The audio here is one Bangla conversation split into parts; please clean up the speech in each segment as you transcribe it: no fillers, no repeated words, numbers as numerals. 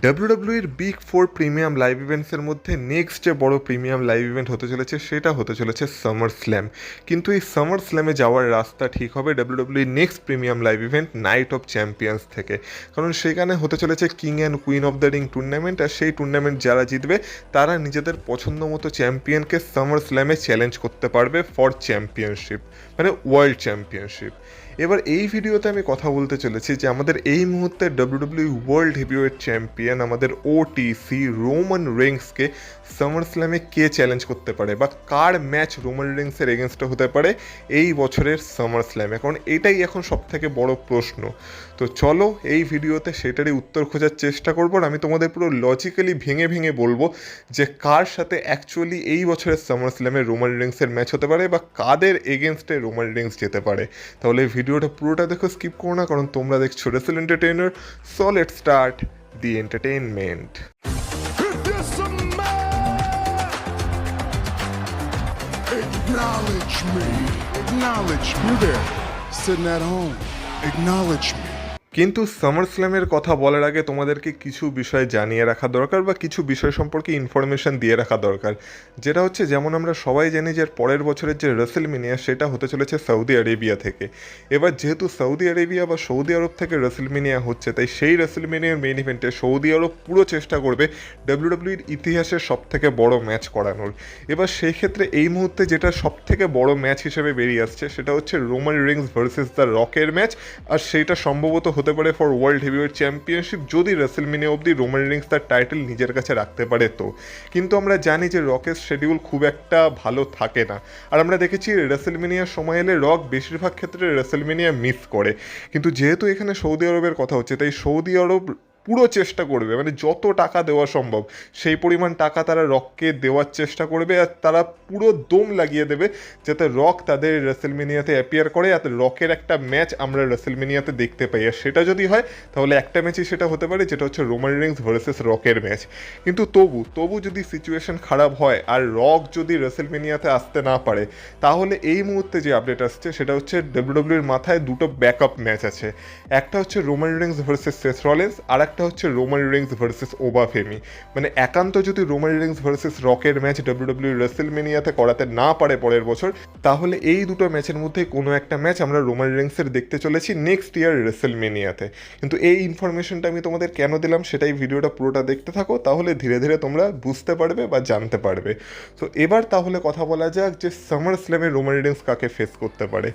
ডাব্লিউডাব্লিউইর বিগ ফোর প্রিমিয়াম লাইভ ইভেন্টসের মধ্যে নেক্সট যে বড় প্রিমিয়াম লাইভ ইভেন্ট হতে চলেছে সেটা হতে চলেছে সামার স্ল্যাম। কিন্তু এই সামার স্ল্যামে যাওয়ার রাস্তা ঠিক হবে ডাব্লিউডাব্লিউইর next premium live event night of champions থেকে, কারণ সেখানে হতে চলেছে king and queen of the ring tournament. আর সেই টুর্নামেন্ট যারা জিতবে তারা নিজেদের পছন্দ মতো চ্যাম্পিয়নকে সামার স্ল্যামে চ্যালেঞ্জ করতে পারবে ফর চ্যাম্পিয়নশিপ, মানে ওয়ার্ল্ড চ্যাম্পিয়নশিপ। এবার এই ভিডিওতে আমি কথা বলতে চলেছি যে আমাদের এই মুহূর্তে ডাব্লিউডাব্লিউই ওয়ার্ল্ড হেভিওয়েট চ্যাম্পিয়ন আমাদের ওটিসি রোমান রেইন্সকে সামার স্ল্যামে কে চ্যালেঞ্জ করতে পারে, বা কার ম্যাচ রোমান রেইন্সের এগেনস্টে হতে পারে এই বছরের সামার স্ল্যামে, কারণ এটাই এখন সবথেকে বড় প্রশ্ন। তো চলো এই ভিডিওতে সেটারই উত্তর খোঁজার চেষ্টা করবো। আর আমি তোমাদের পুরো লজিক্যালি ভেঙে ভেঙে বলবো যে কার সাথে অ্যাকচুয়ালি এই বছরের সামার স্ল্যামে রোমান রেইন্সের ম্যাচ হতে পারে বা কাদের এগেনস্টে রোমান রেইন্স যেতে পারে। তাহলে ভিডিওটা পুরোটা দেখো, স্কিপ করো না, কারণ তোমরা দেখছো wrestle entertainer. So let's start the entertainment. Acknowledge me. Acknowledge me. You there, sitting at home. Acknowledge me. কিন্তু সামার স্ল্যামের কথা বলার আগে তোমাদেরকে কিছু বিষয় জানিয়ে রাখা দরকার বা কিছু বিষয় সম্পর্কে ইনফরমেশন দিয়ে রাখা দরকার, যেটা হচ্ছে যেমন আমরা সবাই জানি যে পরের বছরের যে রেসেলমেনিয়া সেটা হতে চলেছে সৌদি আরেবিয়া থেকে। এবার যেহেতু সৌদি আরেবিয়া বা সৌদি আরব থেকে রেসেলমেনিয়া হচ্ছে, তাই সেই রেসেলমেনিয়ার মেইন ইভেন্টে সৌদি আরব পুরো চেষ্টা করবে ডাব্লিউডাব্লিউইর ইতিহাসের সবথেকে বড় ম্যাচ করানোর। এবার সেই ক্ষেত্রে এই মুহূর্তে যেটা সবথেকে বড় ম্যাচ হিসেবে বেরিয়ে আসছে সেটা হচ্ছে রোমান রেইন্স ভার্সেস দ্য রকের ম্যাচ। আর সেইটা সম্ভবত হতে পারে ফর ওয়ার্ল্ড হেভিওয়েট চ্যাম্পিয়নশিপ, যদি রেসেলমেনিয়া অবধি রোমান রেইন্স তার টাইটেল নিজের কাছে রাখতে পারে। তো কিন্তু আমরা জানি যে রকের শিডিউল খুব একটা ভালো থাকে না, আর আমরা দেখেছি রেসেলমেনিয়ার সময় এলে রক বেশিরভাগ ক্ষেত্রে রেসেলমেনিয়া মিস করে। কিন্তু যেহেতু এখানে সৌদি আরবের কথা হচ্ছে, তাই সৌদি আরব পুরো চেষ্টা করবে, মানে যত টাকা দেওয়া সম্ভব সেই পরিমাণ টাকা তারা রককে দেওয়ার চেষ্টা করবে। আর তারা পুরো দম লাগিয়ে দেবে যাতে রক তাদের রেসেলমেনিয়াতে অ্যাপিয়ার করে, যাতে রকের একটা ম্যাচ আমরা রেসেলমেনিয়াতে দেখতে পাই। আর সেটা যদি হয় তাহলে একটা ম্যাচই সেটা হতে পারে, যেটা হচ্ছে রোমান রেইন্স ভার্সেস রকের ম্যাচ। কিন্তু তবু যদি সিচুয়েশন খারাপ হয় আর রক যদি রেসেলমেনিয়াতে আসতে না পারে, তাহলে এই মুহূর্তে যে আপডেট আসছে সেটা হচ্ছে ডাব্লিউডাব্লিউইর মাথায় দুটো ব্যাকআপ ম্যাচ আছে। একটা হচ্ছে Roman Reigns versus Seth Rollins, আর একটা হচ্ছে রোমান রেইন্স ভার্সেস ওবাফেমি। মানে একান্ত যদি রোমান রেইন্স ভার্সেস রকের ম্যাচ ডাব্লিউডাব্লিউ রেসেলমেনিয়াতে করাতে না পারে পরের বছর, তাহলে এই দুটো ম্যাচের মধ্যে কোনো একটা ম্যাচ আমরা রোমান রেইন্সের দেখতে চলেছি নেক্সট ইয়ার রেসেলমেনিয়াতে। কিন্তু এই ইনফরমেশনটা আমি তোমাদের কেন দিলাম সেটাই ভিডিওটা পুরোটা দেখতে থাকো, তাহলে ধীরে ধীরে তোমরা বুঝতে পারবে বা জানতে পারবে। তো এবার তাহলে কথা বলা যাক যে সামার স্ল্যামে রোমান রেইন্স কাকে ফেস করতে পারে।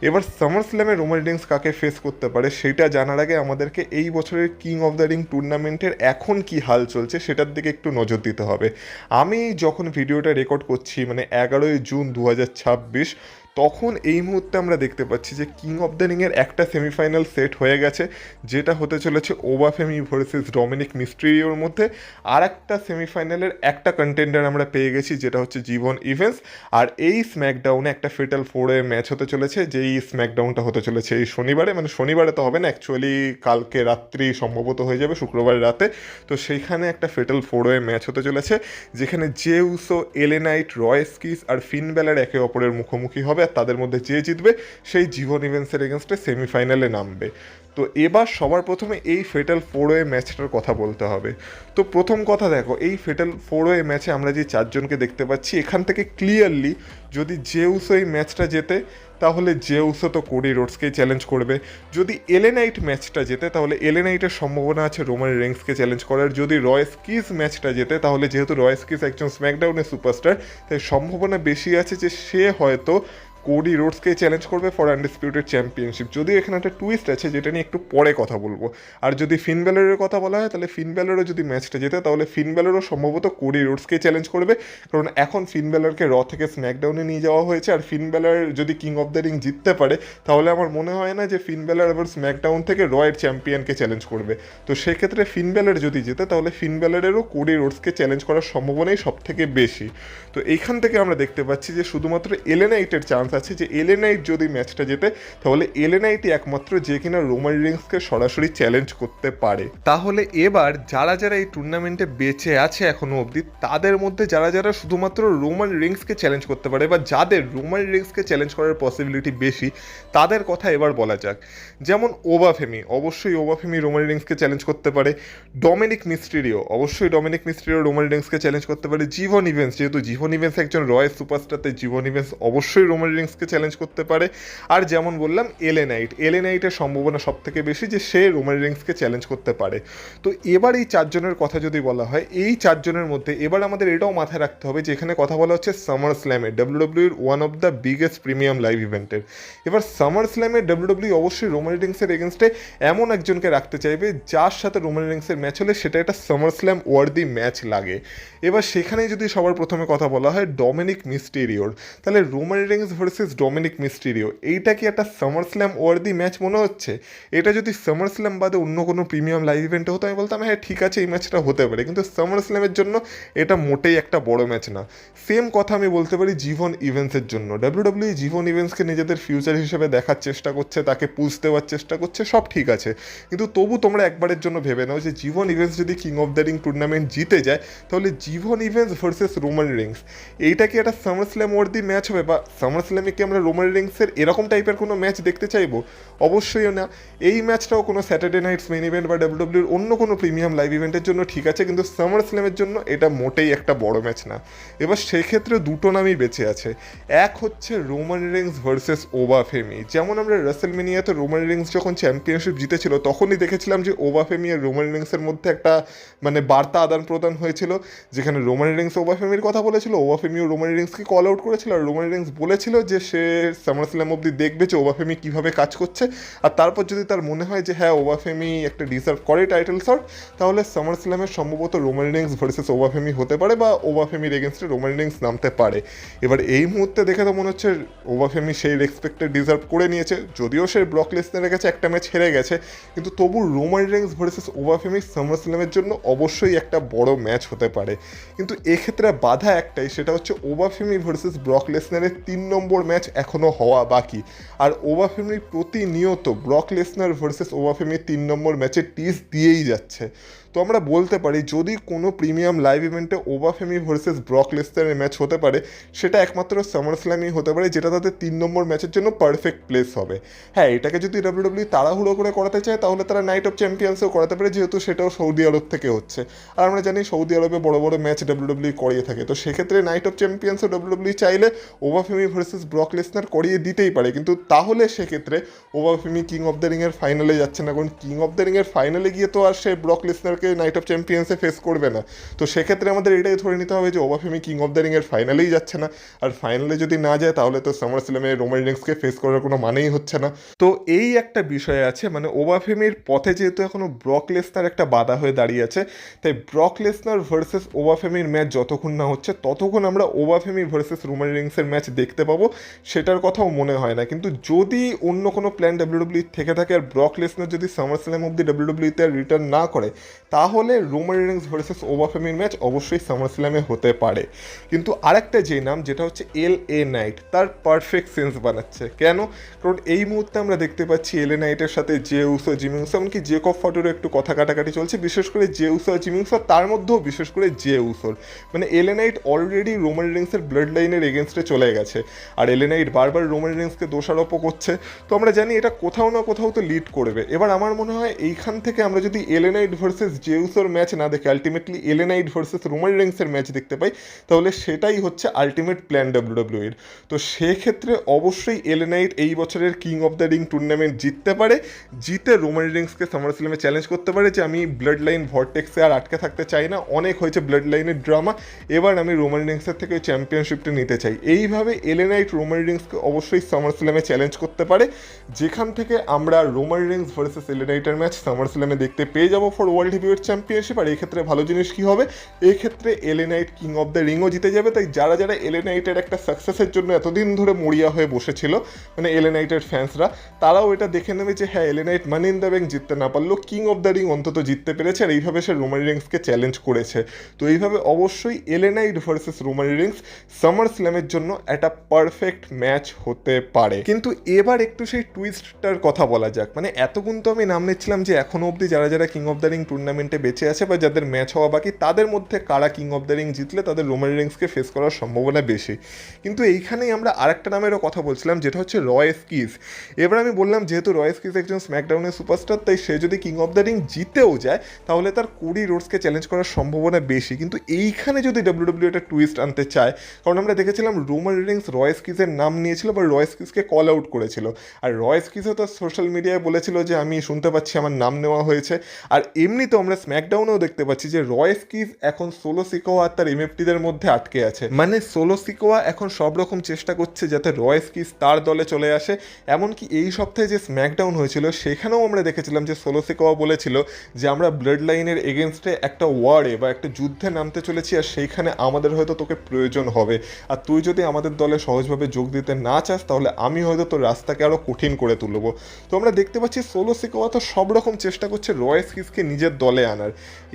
এবার সামার স্ল্যামে রোমান রেইন্স কাকে ফেস করতে পারে সেটা জানার আগে আমাদেরকে এই বছরের কিং অফ দ্য রিং টুর্নামেন্টের এখন কি হাল চলছে সেটার দিকে একটু নজর দিতে হবে। আমি যখন ভিডিওটা রেকর্ড করছি, মানে 11ই জুন 2026, তখন এই মুহূর্তে আমরা দেখতে পাচ্ছি যে কিং অফ দ্য রিংয়ের একটা সেমিফাইনাল সেট হয়ে গেছে, যেটা হতে চলেছে ওবাফেমি ভার্সেস ডমিনিক মিস্ট্রিওর মধ্যে। আর একটা সেমিফাইনালের একটা কন্টেন্ডার আমরা পেয়ে গেছি, যেটা হচ্ছে জীবন ইভেন্টস। আর এই স্ম্যাকডাউনে একটা ফেটাল ফোরে ম্যাচ হতে চলেছে, যেই স্ম্যাকডাউনটা হতে চলেছে এই শনিবারে, মানে শনিবারে তো হবে না, অ্যাকচুয়ালি কালকে রাত্রি সম্ভবত হয়ে যাবে, শুক্রবার রাতে। তো সেইখানে একটা ফেটাল ফোরে ম্যাচ হতে চলেছে, যেখানে জে উসো, এলে নাইট, রয়েস্কিস আর ফিন ব্যালার একে অপরের মুখোমুখি হবে। আর তাদের মধ্যে যে জিতবে সেই জীবন ইভেন্টসের এগেনস্টে সেমিফাইনালে নামবে। তো এবার সবার প্রথমে এই ফেটাল ফোর ওয়ে ম্যাচটার কথা বলতে হবে। তো প্রথম কথা দেখো, এই ফেটাল ফোর ওয়ে ম্যাচে আমরা যে চারজনকে দেখতে পাচ্ছি, এখান থেকে ক্লিয়ারলি যদি জেউসো এই ম্যাচটা জেতে তাহলে জেউসো তো কোডি রোডসকেই চ্যালেঞ্জ করবে। যদি এলেনাইট ম্যাচটা জেতে তাহলে এলেনাইটের সম্ভাবনা আছে রোমান রেইন্সকে চ্যালেঞ্জ করার। যদি রয়েস্কিস ম্যাচটা জেতে তাহলে যেহেতু রয়েস্কিস একজন স্ম্যাকডাউনের সুপারস্টার, তাই সম্ভাবনা বেশি আছে যে সে হয়তো কোডি রোডসকে চ্যালেঞ্জ করবে ফর আনডিসপিউটেড চ্যাম্পিয়নশিপ। যদিও এখানে একটা টুইস্ট আছে যেটা নিয়ে একটু পরে কথা বলবো। আর যদি ফিন ব্যালরের কথা বলা হয় তাহলে ফিন ব্যালরও যদি ম্যাচটা জেতে তাহলে ফিন ব্যালরও সম্ভবত কোডি রোডসকে চ্যালেঞ্জ করবে, কারণ এখন ফিন ব্যালরকে র থেকে স্ম্যাকডাউনে নিয়ে যাওয়া হয়েছে। আর ফিন ব্যালর যদি কিং অফ দ্য রিং জিততে পারে তাহলে আমার মনে হয় না যে ফিন ব্যালর আবার স্ম্যাকডাউন থেকে রয়ের চ্যাম্পিয়নকে চ্যালেঞ্জ করবে। তো সেক্ষেত্রে ফিন ব্যালর যদি জেতে তাহলে ফিন ব্যালরেরও কোডি রোডসকে চ্যালেঞ্জ করার সম্ভাবনাই সব থেকে বেশি। তো এইখান থেকে আমরা দেখতে পাচ্ছি যে শুধুমাত্র এলেনাইটের চান্স চান্স আছে যে এলএ নাইট যদি ম্যাচটা জেতে তাহলে এলএ নাইটই একমাত্র যে কিনা রোমান রিংসকে সরাসরি চ্যালেঞ্জ করতে পারে। তাহলে এবার যারা যারা এই টুর্নামেন্টে বেঁচে আছে এখনো অবধি তাদের মধ্যে যারা যারা শুধুমাত্র রোমান রিংসকে চ্যালেঞ্জ করতে পারে বা যাদের রোমান রিংসকে চ্যালেঞ্জ করার পসিবিলিটি বেশি তাদের কথা এবার বলা যাক। যেমন ওবাফেমি, অবশ্যই ওবাফেমি রোমান রিংসকে চ্যালেঞ্জ করতে পারে। ডমিনিক মিস্টেরিও, অবশ্যই ডমিনিক মিস্টেরিও রোমান রিংসকে চ্যালেঞ্জ করতে পারে। জীবন ইভেন্স, যেহেতু জীবন ইভেন্স একজন রয়্যাল সুপারস্টার, তাই জীবন ইভেন্স অবশ্যই রোমান রিংসকে চ্যালেঞ্জ করতে পারে। আর যেমন বললাম এলএ নাইটের সম্ভাবনা সব থেকে বেশি যে সে রোমান রিংসকে চ্যালেঞ্জ করতে পারে। তো এবার এই চারজনের কথা যদি বলা হয়, এই চারজনের মধ্যে এবার আমাদের এটাও মাথায় রাখতে হবে যে এখানে কথা বলা হচ্ছে সামার স্ল্যামে, ডাব্লিউডাব্লিউর one of the biggest premium live ইভেন্টের। এবার সামার স্ল্যামে ডাব্লিউডাব্লিউ অবশ্যই রোমান রিংসের এগেনস্টে এমন একজনকে রাখতে চাইবে যার সাথে রোমান রিংসের ম্যাচ হলে সেটা একটা সামার স্ল্যাম ওয়ার্দি ম্যাচ লাগে। এবার সেখানে যদি সবার প্রথমে কথা বলা হয় ডমিনিক মিস্টেরিওর, তাহলে Roman Reigns versus Dominik Mysterio, এইটা কি একটা সামার স্ল্যাম ওয়ার্দি ম্যাচ মনে হচ্ছে? এটা যদি সামার স্ল্যাম বাদে অন্য কোনো প্রিমিয়াম লাইভ ইভেন্টে হতো আমি বলতাম হ্যাঁ ঠিক আছে এই ম্যাচটা হতে পারে, কিন্তু সামার স্ল্যামের জন্য এটা মোটেই একটা বড় ম্যাচ না। সেম কথা আমি বলতে পারি জীবন ইভেন্টসের জন্য। ডাব্লিউডাব্লিউ জীবন ইভেন্টসকে নিজেদের ফিউচার হিসেবে দেখার চেষ্টা করছে, তাকে পুশ দেওয়ার চেষ্টা করছে, সব ঠিক আছে, কিন্তু তবু তোমরা একবারের জন্য ভেবে নাও যে জীবন ইভেন্টস যদি king of the ring tournament জিতে যায় তাহলে জীবন ইভেন্টস ভার্সেস রোমান রিংস, এইটা কি একটা সামার স্ল্যাম ওয়ার্দি ম্যাচ হবে? বা সামার স্ল্যামে কি আমরা রোমান রিংসের এরকম টাইপের কোনো ম্যাচ দেখতে চাইবো? অবশ্যই না। এই ম্যাচটাও কোনো স্যাটারডে নাইটস মেইন ইভেন্ট বা ডাব্লিউডাব্লিউর অন্য কোনো প্রিমিয়াম লাইভ ইভেন্টের জন্য ঠিক আছে, কিন্তু সামার স্ল্যামের জন্য এটা মোটেই একটা বড় ম্যাচ না। এবার সেক্ষেত্রে দুটো নামই বেঁচে আছে। এক হচ্ছে রোমান রিংস ভার্সেস ওবাফেমি। যেমন আমরা রাসেলমেনিয়াতে রোমান রিংস যখন চ্যাম্পিয়নশিপ জিতেছিল তখনই দেখেছিলাম যে ওবাফেমি আর রোমান রিংসের মধ্যে একটা মানে বার্তা আদান প্রদান হয়েছিল, যেখানে রোমান রিংস ওবাফেমির কথা বলেছিল, ওবাফেমিও রোমান রিংসকে কল আউট করেছিল, আর রোমান রিংস বলেছিল যে সে সামার স্ল্যাম অবধি দেখবে যে ওবাফেমি কীভাবে কাজ করছে, আর তারপর যদি তার মনে হয় যে হ্যাঁ ওবাফেমি একটা ডিজার্ভ করে টাইটেল শট তাহলে সামার স্ল্যামের সম্ভবত রোমান রিংস ভার্সেস ওবাফেমি হতে পারে বা ওবাফেমির এগেনস্টে রোমান রিংস নামতে পারে। এবার এই মুহূর্তে দেখে তো মনে হচ্ছে ওবাফেমি সেই রেসপেক্টেড ডিজার্ভ করে নিয়েছে, যদিও সে ব্রক লেসনারের কাছে একটা ম্যাচ হেরে গেছে, কিন্তু তবু Roman Reigns versus Obafemi summer স্ল্যামের জন্য অবশ্যই একটা বড় ম্যাচ হতে পারে। কিন্তু এক্ষেত্রে বাধা একটাই, সেটা হচ্ছে ওবাফেমি ভার্সেস ব্রক লেসনারের 3 নম্বর ম্যাচ এখনও হওয়া বাকি, আর ওবাফেমি প্রতিনিয়ত ব্রক লেসনার ভার্সেস ওবাফেমি 3 নম্বর ম্যাচে টিস দিয়েই যাচ্ছে। তো আমরা বলতে পারি যদি কোনো প্রিমিয়াম লাইভ ইভেন্টে ওবাফেমি ভার্সেস ব্রক লেসনারের ম্যাচ হতে পারে সেটা একমাত্র সামার স্ল্যামই হতে পারে, যেটা তাদের 3 নম্বর ম্যাচের জন্য পারফেক্ট প্লেস হবে। হ্যাঁ, এটাকে যদি ডাব্লিউডাব্লিউ তাড়াহুড়ো করে করাতে চায় তাহলে তারা নাইট অফ চ্যাম্পিয়ন্সও করাতে পারে, যেহেতু সেটাও সৌদি আরব থেকে হচ্ছে, আর আমরা জানি সৌদি আরবে বড় বড় ম্যাচ ডাব্লিউডাব্লিউ করিয়ে থাকে। তো সেক্ষেত্রে নাইট অফ চ্যাম্পিয়ন্সও ডাব্লিউডাব্লিউ চাইলে ওবাফেমি ভার্সেস ব্রক লেসনার করিয়ে দিতেই পারে, কিন্তু তাহলে সেক্ষেত্রে ওবাফেমি কিং অফ দ্য রিংয়ের ফাইনালে যাচ্ছে না, কারণ কিং অফ দ্য রিংয়ের ফাইনালে গিয়ে তো আর সে ব্রক লেসনারকে নাইট অফ চ্যাম্পিয়ন্সে ফেস করবে না। তো সেক্ষেত্রে আমাদের এটাই ধরে নিতে হবে যে ওবাফেমি কিং অফ দ্য রিংয়ের ফাইনালেই যাচ্ছে না, আর ফাইনালে যদি না যায় তাহলে তো সামার স্ল্যামে রোমান রিংসকে ফেস করার কোনো মানেই হচ্ছে না। তো এই একটা বিষয় আছে, মানে ওবাফেমির পথে যেহেতু এখনও ব্রক লেসনার একটা বাধা হয়ে দাঁড়িয়ে আছে, তাই ব্রক লেসনার ভার্সেস ওবাফেমির ম্যাচ যতক্ষণ না হচ্ছে ততক্ষণ আমরা ওবাফেমি ভার্সেস রোমান রিংসের ম্যাচ দেখতে পাবো সেটার কথাও মনে হয় না। কিন্তু যদি অন্য কোনো প্ল্যান ডাব্লিউডাব্লিউ থেকে থাকে আর ব্রক লেসনার যদি সামার স্ল্যাম অব্দি ডাব্লিউডাব্লিউতে রিটার্ন না করে তাহলে রোমান রিংস ভার্সেস ওবাফেমির ম্যাচ অবশ্যই সামার স্ল্যামে হতে পারে। কিন্তু আরেকটা যে নাম যেটা হচ্ছে এলএ নাইট, তার পারফেক্ট সেন্স বানাচ্ছে। কেন? কারণ এই মুহূর্তে আমরা দেখতে পাচ্ছি এলএ নাইটের সাথে জে উসো, জিমি উসো, এমনকি জেকব ফটোরও একটু কথা কাটাকাটি চলছে, বিশেষ করে জে উসো আর জিমি উসো, তার মধ্যেও বিশেষ করে জে উসোর। মানে এলএ নাইট অলরেডি রোমান রিংসের ব্লাড লাইনের এগেনস্টে চলে গেছে, আর এলএ নাইট বারবার রোমান রিংসকে দোষারোপও করছে। তো আমরা জানি এটা কোথাও না কোথাও তো লিড করবে। এবার আমার মনে হয় এইখান থেকে আমরা যদি এলএ নাইট ভার্সেস জে উসোর ম্যাচ না দেখে ultimately LA Knight versus Roman রিংসের ম্যাচ দেখতে পাই তাহলে সেটাই হচ্ছে আলটিমেট প্ল্যান ডাব্লিউডাব্লিউ এর। তো সেক্ষেত্রে অবশ্যই এলএ নাইট এই বছরের king of the ring tournament জিততে পারে, জিতে রোমান রিংসকে সামার স্ল্যামে চ্যালেঞ্জ করতে পারে যে আমি ব্লাড লাইন ভর্টেক্সে আর আটকে থাকতে চাই না, অনেক হয়েছে ব্লাড লাইনের ড্রামা, এবার আমি রোমান রিংসের থেকে ওই চ্যাম্পিয়নশিপটা নিতে চাই। এইভাবে এলএ নাইট রোমান রিংসকে অবশ্যই সামার স্ল্যামে চ্যালেঞ্জ করতে পারে, যেখান থেকে আমরা রোমান রিংস ভার্সেস এলএ নাইটের ম্যাচ সামার স্ল্যামে দেখতে পেয়ে যাবো ফর ওয়ার্ল্ড হেভিওয়েট এর চ্যাম্পিয়নশিপ। আর এই ক্ষেত্রে ভালো জিনিস কি হবে, এই ক্ষেত্রে LA Knight king of the রিংও জিতে যাবে। তাই যারা যারা এলএ নাইটের একটা সাকসেসের জন্য এতদিন ধরে মরিয়া হয়ে বসেছিল, মানে এলএ নাইটের ফ্যান্সরা, তারাও এটা দেখে নেবে যে হ্যাঁ, LA night money in the bank জিততে না পারলেও কিং অফ দ্য রিং অন্তত জিততে পেরেছে, আর এইভাবে সে রোমান রিংসকে চ্যালেঞ্জ করেছে। তো এইভাবে অবশ্যই LA Knight versus Roman Reigns summer স্ল্যামের জন্য একটা পারফেক্ট ম্যাচ হতে পারে। কিন্তু এবার একটু সেই টুইস্টটার কথা বলা যাক। মানে এতক্ষণ তো আমি নাম নিচ্ছিলাম যে এখনো অবধি যারা যারা কিং অফ দ্য রিং টুর্নামেন্টে বেঁচে আছে বা যাদের ম্যাচ হওয়া বাকি, তাদের মধ্যে কারা কিং অফ দ্য রিং জিতলে তাদের রোমান রিংসকে ফেস করার সম্ভাবনা বেশি। কিন্তু এইখানেই আমরা আরেকটা নামেরও কথা বলছিলাম, যেটা হচ্ছে রয় স্কিজ। এবার আমি বললাম যেহেতু রয় স্কিজ একজন স্ম্যাকডাউনের সুপারস্টার, তাই সে যদি কিং অফ দ্য রিং জিতেও যায় তাহলে তার কোডি রোডসকে চ্যালেঞ্জ করার সম্ভাবনা বেশি। কিন্তু এইখানে যদি ডাব্লিউডাব্লিউ একটা টুইস্ট আনতে চায়, কারণ আমরা দেখেছিলাম রোমান রিংস রয় স্কিজের নাম নিয়েছিল বা রয় স্কিজকে কল আউট করেছিল, আর রয় স্কিজও তার সোশ্যাল মিডিয়ায় বলেছিল যে আমি শুনতে পাচ্ছি আমার নাম নেওয়া হয়েছে। আর এমনিতেও আমরা স্ম্যাকডাউনেও দেখতে পাচ্ছি যে রয় স্কিজ এখন সোলো সিকোয়া আর তার এমএফটিদের মধ্যে আটকে আছে। মানে সোলো সিকোয়া এখন সব রকম চেষ্টা করছে যাতে রয় স্কিজ তার দলে চলে আসে। এমনকি এই সপ্তাহে যে স্ম্যাকডাউন হয়েছিল সেখানেও আমরা দেখেছিলাম যে সোলো সিকোয়া বলেছিল যে আমরা ব্লাড লাইনের এগেনস্টে একটা ওয়ারে বা একটা যুদ্ধে নামতে চলেছি, আর সেইখানে আমাদের হয়তো তোকে প্রয়োজন হবে, আর তুই যদি আমাদের দলে সহজভাবে যোগ দিতে না চাস তাহলে আমি হয়তো তোর রাস্তাকে আরও কঠিন করে তুলবো। তো আমরা দেখতে পাচ্ছি সোলো সিকোয়া তো সব রকম চেষ্টা করছে রয় স্কিজকে নিজের দলে আনার।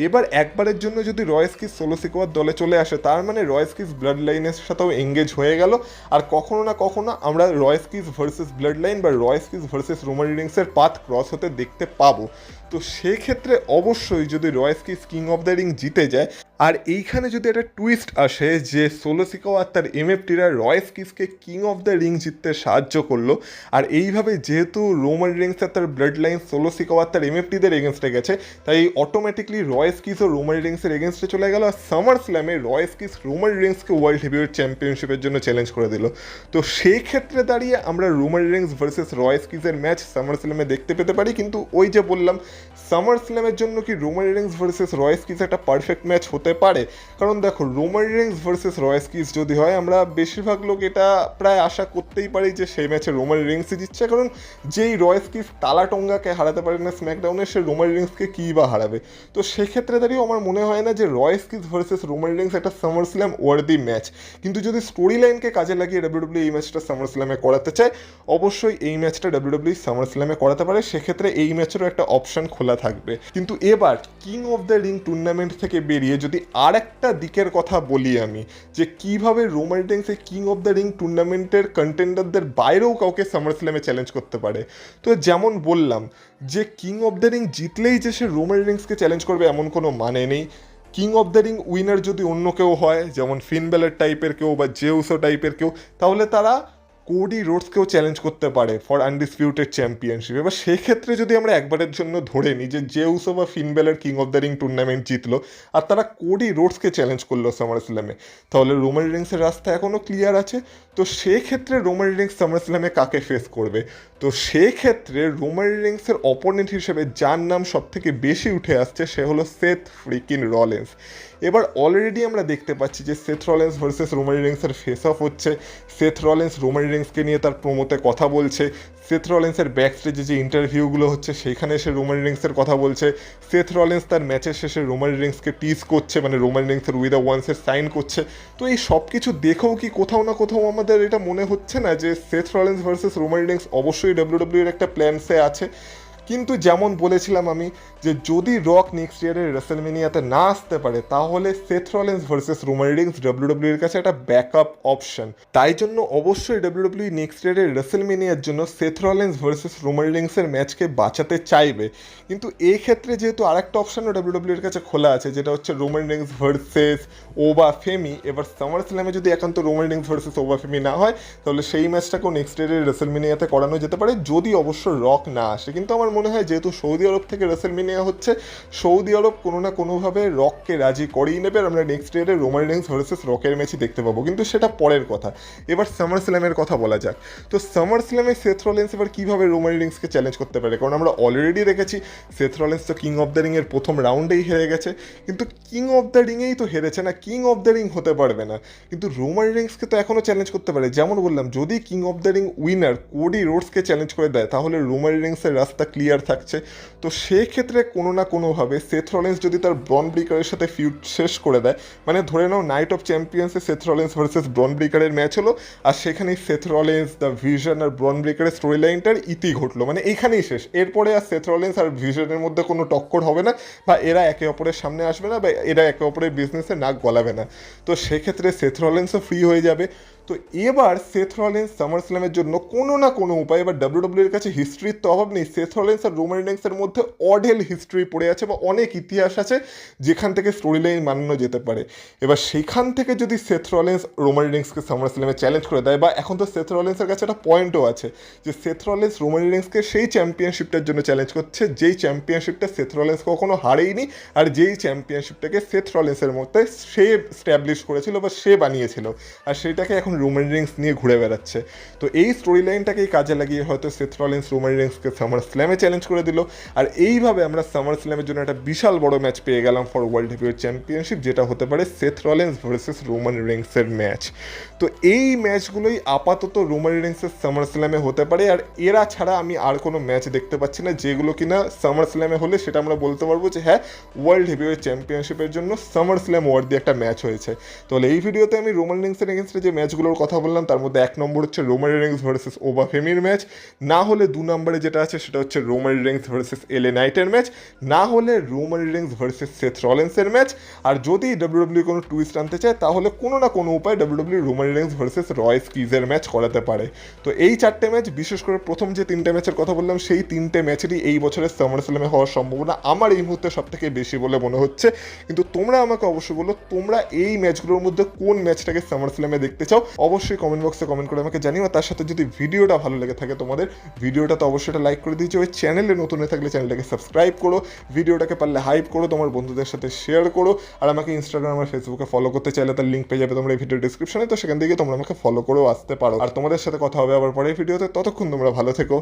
এবার একবারের জন্য যদি রয় স্কিজ সোলো সিকোয়ার দলে চলে আসে, তার মানে রয় স্কিজ ব্লাড লাইনের সাথেও এঙ্গেজ হয়ে গেল, আর কখনো না কখনো আমরা রয় স্কিজ ভার্সেস ব্লাড লাইন বা রয় স্কিজ ভার্সেস রোমান রিংসের পাথ ক্রস হতে দেখতে পাবো। তো সেক্ষেত্রে অবশ্যই যদি রয় স্কিজ কিং অফ দ্য রিং জিতে যায়, আর এইখানে যদি একটা টুইস্ট আসে যে সোলো সিকোয়া আর তার এমএফটিরা রয় স্কিজকে কিং অফ দ্য রিং জিততে সাহায্য করলো, আর এইভাবে যেহেতু রোমান রিংস আর তার ব্লাড লাইন সোলো সিকোয়া আর তার এমএফটিদের এগেনস্টে গেছে, তাই অটোমেটিকলি রয় স্কিজ ও রোমান রিংসের এগেনস্টে চলে গেল। আর সামার স্ল্যামে রয় স্কিজ রোমান রিংসকে ওয়ার্ল্ড হেভিওয়েট চ্যাম্পিয়নশিপের জন্য চ্যালেঞ্জ করে দিল। তো সেই ক্ষেত্রে দাঁড়িয়ে আমরা রোমান রিংস ভার্সেস রয় স্কিজের ম্যাচ সামার স্ল্যামে দেখতে পেতে পারি। কিন্তু ওই যে বললাম, সামার স্ল্যামের জন্য কি রোমান রিংস ভার্সেস রয় স্কিজ একটা পারফেক্ট ম্যাচ হতে পারে? কারণ দেখো, রোমান রিংস ভার্সেস রয় স্কিজ যদি হয়, আমরা বেশিরভাগ লোক এটা প্রায় আশা করতেই পারি যে সেই ম্যাচে রোমান রিংসই জিতছে। কারণ যেই রয় স্কিজ তালাটঙ্গাকে হারাতে পারে না স্ম্যাকডাউনে, সে রোমান রিংসকে কী বা হারাবে? তো সেক্ষেত্রে দাঁড়িয়ে আমার মনে হয় না যে রয় স্কিজ ভার্সেস রোমান রিংস একটা সামার স্ল্যাম ওয়ার্দি ম্যাচ। কিন্তু যদি স্টোরি লাইনকে কাজে লাগিয়ে ডাব্লিউডাব্লিউ এই ম্যাচটা সামার স্ল্যামে করাতে চায়, অবশ্যই এই ম্যাচটা ডাব্লিউডাব্লিউ সামার স্ল্যামে করাতে পারে। সেক্ষেত্রে এই ম্যাচেরও একটা অপশন খোলা থাকবে। কিন্তু এবার king of the ring tournament থেকে বেরিয়ে যদি আর একটা দিকের কথা বলি আমি, যে কিভাবে রোমান রিংস এই কিং অফ দ্য রিং টুর্নামেন্টের কন্টেন্ডারদের বাইরেও কাউকে সামার স্ল্যামে চ্যালেঞ্জ করতে পারে। তো যেমন বললাম যে কিং অফ দ্য রিং জিতলেই যে সে রোমান রিংসকে চ্যালেঞ্জ করবে এমন কোনো মানে নেই। King of the ring winner যদি অন্য কেউ হয়, যেমন ফিন বেলার টাইপের কেউ বা জেউসো টাইপের কেউ, তাহলে তারা কোডি রোডসকেও চ্যালেঞ্জ করতে পারে ফর আনডিসপিউটেড চ্যাম্পিয়নশিপ। এবার সেক্ষেত্রে যদি আমরা একবারের জন্য ধরে নিই যে জেউসো বা ফিনবেলের king of the ring tournament জিতলো আর তারা কোডি রোডসকে চ্যালেঞ্জ করলো সামার স্ল্যামে, তাহলে রোমান রিংসের রাস্তা এখনও ক্লিয়ার আছে। তো সেক্ষেত্রে রোমান রিংস সামার স্ল্যামে কাকে ফেস করবে? তো সেক্ষেত্রে রোমান রিংসের অপোনেন্ট হিসেবে যার নাম সব থেকে বেশি উঠে আসছে সে হলো সেথ ফ্রিকিন রলিন্স। এবার অলরেডি আমরা দেখতে পাচ্ছি যে সেথ রলিন্স ভার্সেস রোমান রিংসের ফেস অফ হচ্ছে। সেথ রলিন্স রোমান রিংসকে নিয়ে তার প্রোমোতে কথা বলছে। সেথ রলিন্সের ব্যাক স্টেজে যে ইন্টারভিউগুলো হচ্ছে সেখানে এসে রোমান রিংসের কথা বলছে। সেথ রলিন্স তার ম্যাচের শেষে রোমান রিংসকে টিজ করছে, মানে রোমান রিংসের উইথ আ ওয়ান্সের সাইন করছে। তো এই সব কিছু দেখেও কি কোথাও না কোথাও আমাদের এটা মনে হচ্ছে না যে Seth Rollins versus Roman Rings অবশ্যই ডাব্লিউডাব্লিউ এর একটা প্ল্যানসে আছে? কিন্তু যেমন বলেছিলাম আমি যে যদি রক নেক্সট ইয়ারের রেসেলমেনিয়াতে না আসতে পারে, তাহলে Seth Rollins versus Roman Rings WWE এর কাছে একটা ব্যাকআপ অপশন। তাই জন্য অবশ্যই ডাব্লিউডাব্লিউ নেক্সট ইয়ারের রেসেলমেনিয়ার জন্য সেথ রলিন্স ভার্সেস রোমান রিংসের ম্যাচকে বাঁচাতে চাইবে। কিন্তু এই ক্ষেত্রে যেহেতু আরেকটা অপশনও ডাব্লিউডাব্লিউ এর কাছে খোলা আছে, যেটা হচ্ছে রোমান রিংস ভার্সেস ওবা ফেমি। এবার সামার স্ল্যামে যদি একান্ত রোমান রিংস ভার্সেস ওবা ফেমি না হয়, তাহলে সেই ম্যাচটাকেও নেক্সট ইয়ারের রেসেলমেনিয়াতে করানো যেতে পারে, যদি অবশ্য রক না আসে। কিন্তু আমার মনে হয় যেহেতু সৌদি আরব থেকে রেসেলমেনিয়া হচ্ছে, সৌদি আরব কোনো না কোনোভাবে রককে রাজি করেই নেবে, আর আমরা নেক্সট ইয়ারে রোমান রিংস ভার্সেস রকের ম্যাচই দেখতে পাবো। কিন্তু সেটা পরের কথা। এবার সামার স্ল্যামের কথা বলা যাক। তো সামার স্ল্যামে সেথ রলিন্স এবার কীভাবে রোমান রিংসকে চ্যালেঞ্জ করতে পারে? কারণ আমরা অলরেডি দেখেছি সেথ রলিন্স তো কিং অফ দ্য রিংয়ের প্রথম রাউন্ডেই হেরে গেছে। কিন্তু কিং অফ দ্য রিংয়েই তো হেরেছে না, কিং অফ দ্য রিং হতে পারবে না। কিন্তু রোমান রিংসকে তো এখনও চ্যালেঞ্জ করতে পারে। যেমন বললাম, যদি king of the ring winner Cody রোডসকে চ্যালেঞ্জ করে দেয়, তাহলে রোমান রিংসের রাস্তা ক্লিয়ার ক্লিয়ার থাকছে। তো সেক্ষেত্রে কোনো না কোনোভাবে সেথ রলিন্স যদি তার ব্রন ব্রেকারের সাথে ফিউড শেষ করে দেয়, মানে ধরে নাও নাইট অফ চ্যাম্পিয়ন্সে সেথ রলিন্স ভার্সেস ব্রন ব্রেকারের ম্যাচ হলো, আর সেখানেই সেথ রলিন্স, দ্য ভিশন আর ব্রন ব্রেকারের স্টোরি লাইনটার ইতি ঘটলো, মানে এইখানেই শেষ। এরপরে আর সেথ রলিন্স আর ভিশনের মধ্যে কোনো টক্কর হবে না, বা এরা একে অপরের সামনে আসবে না, বা এরা একে অপরের বিজনেসে নাক গলাবে না। তো সেক্ষেত্রে সেথ রলিন্সও ফ্রি হয়ে যাবে। তো এবার সেথ রলিন্স সামার স্ল্যামের জন্য কোনো না কোনো উপায়, এবার ডাব্লিউডাব্লিউর কাছে হিস্ট্রির তো অভাব নেই, সেথ রলিন্স আর রোমান রিন্সের মধ্যে অঢেল হিস্ট্রি পড়ে আছে, বা অনেক ইতিহাস আছে যেখান থেকে স্টোরি লাইন মানানো যেতে পারে। এবার সেখান থেকে যদি সেথ রলিন্স রোমান রিন্সকে সামার স্ল্যামে চ্যালেঞ্জ করে দেয়, বা এখন তো সেথ রলিন্সের কাছে একটা পয়েন্টও আছে যে সেথ রলিন্স রোমান রিন্সকে সেই চ্যাম্পিয়নশিপটার জন্য চ্যালেঞ্জ করছে যেই চ্যাম্পিয়নশিপটা সেথ রলিন্স কখনো হারেইনি, আর যেই চ্যাম্পিয়নশিপটাকে সেথ রলিন্সের মধ্যে সে স্ট্যাবলিশ করেছিল বা সে বানিয়েছিল, আর সেইটাকে এখন রোমান রিন্স নিয়ে ঘুরে বেড়াচ্ছে। তো এই স্টোরি লাইনটাকেই কাজে লাগিয়ে হয়তো সেথ রলিন্স রোমান রিন্সকে সামার স্ল্যামে চ্যালেঞ্জ করে দিল, আর এইভাবে আমরা সামার স্ল্যামের জন্য একটা বিশাল বড় ম্যাচ পেয়ে গেলাম ফর ওয়ার্ল্ড হেভিওয়েট চ্যাম্পিয়নশিপ, যেটা হতে পারে সেথ রলিন্স ভার্সেস রোমান রিন্সের ম্যাচ। তো এই ম্যাচগুলোই আপাতত রোমান রিন্সের সামার স্ল্যামে হতে পারে, আর এরা ছাড়া আমি আর কোনো ম্যাচ দেখতে পাচ্ছি না যেগুলো কিনা সামার স্ল্যামে হলে সেটা আমরা বলতে পারবো যে হ্যাঁ, ওয়ার্ল্ড হেভিওয়েট চ্যাম্পিয়নশিপের জন্য সামার স্ল্যাম ওয়ার্দি একটা ম্যাচ হয়েছে। তাহলে এই ভিডিওতে আমি রোমান রিন্সের এগেনস্টে যে ম্যাচগুলোর কথা বললাম তার মধ্যে 1 নম্বর হচ্ছে রোমান রিন্স ভার্সেস ওবা ফেমির ম্যাচ, না হলে 2 নম্বরে যেটা আছে সেটা হচ্ছে রোমান রিন্স ভার্সেস এলএ নাইটের ম্যাচ, না হলে রোমান রিন্স ভার্সেস সেথ রলিন্সের ম্যাচ, আর যদি ডাব্লিউডাব্লিউ কোনো টুইস্ট আনতে চায় তাহলে কোনো না কোনো উপায় ডাব্লিউডাব্লিউ রোমান রিন্স ভার্সেস রয়েস কিজের ম্যাচ করাতে পারে। তো এই 4টে ম্যাচ, বিশেষ করে প্রথম যে 3টে ম্যাচের কথা বললাম সেই 3টে ম্যাচেরই এই বছরের সামার স্ল্যামে হওয়ার সম্ভাবনা আমার এই মুহূর্তে সব থেকে বেশি বলে মনে হচ্ছে। কিন্তু তোমরা আমাকে অবশ্যই বলো তোমরা এই ম্যাচগুলোর মধ্যে কোন ম্যাচটাকে সামার স্ল্যামে দেখতে চাও, অবশ্যই কমেন্ট বক্সে কমেন্ট করে আমাকে জানিও। তার সাথে যদি ভিডিওটা ভালো লেগে থাকে তোমাদের, ভিডিওটা তো অবশ্যই লাইক করে দিয়েছো, ওই চ্যানেলে নতুন হয়ে থাকলে চ্যানেলটাকে সাবস্ক্রাইব করো, ভিডিওটাকে পারলে হাইপ করো, তোমার বন্ধুদের সাথে শেয়ার করো, আর আমাকে ইনস্টাগ্রাম আর ফেসবুকে ফলো করতে চাইলে তার লিঙ্ক পেয়ে যাবে তোমরা এই ভিডিও ডিসক্রিপশনে, তো সেখান থেকে তোমরা আমাকে ফলো করেও আসতে পারো। আর তোমাদের সাথে কথা হবে আবার পরের ভিডিওতে, ততক্ষণ তোমরা ভালো থেকো,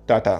টাটা।